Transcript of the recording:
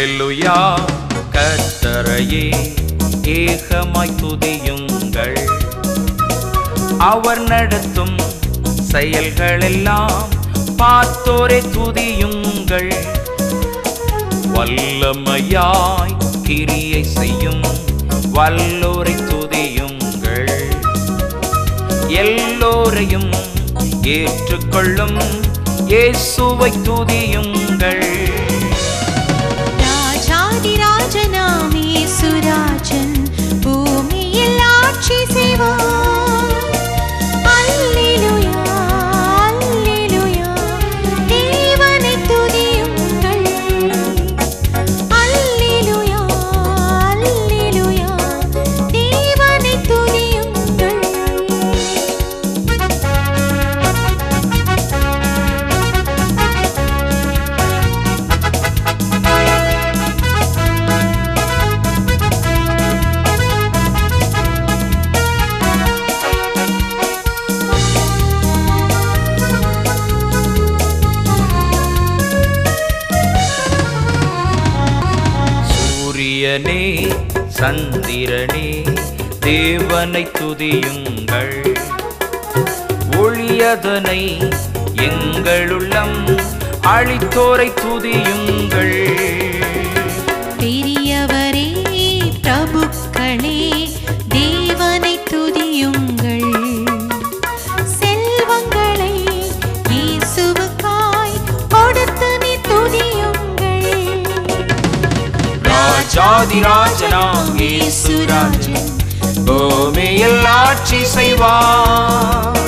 அல்லேலூயா. கர்த்தரையே ஏகமாய் துதியுங்கள், அவர் நடத்தும் செயல்களெல்லாம் பார்த்தோரை துதியுங்கள். வல்லமையாய் கிரியை செய்யும் வல்லோரை துதியுங்கள். எல்லோரையும் ஏற்றுக்கொள்ளும் இயேசுவை துதியுங்கள். ராஜாதிராஜனாம் இயேசுராஜன் பூமியில் ஆட்சி செய்வார். அல்லேலூயா அல்லேலூயா, தேவனை துதியுங்கள். அல்லேலூயா அல்லேலூயா, தேவனை துதியுங்கள். சூரியனே சந்திரனே தேவனை துதியுங்கள். ஒளியதனை எங்களுள்ளம் அழித்தோரை துதியுங்கள். பெரியவரே பிரபுக்களே தேவனை துதியுங்கள். செல்வங்களை இயேசுவுக்காய் கொடுத்து நீ துதியுங்கள். ராஜாதிராஜனாம் இயேசுராஜன் பூமியில் ஆட்சி செய்வார்.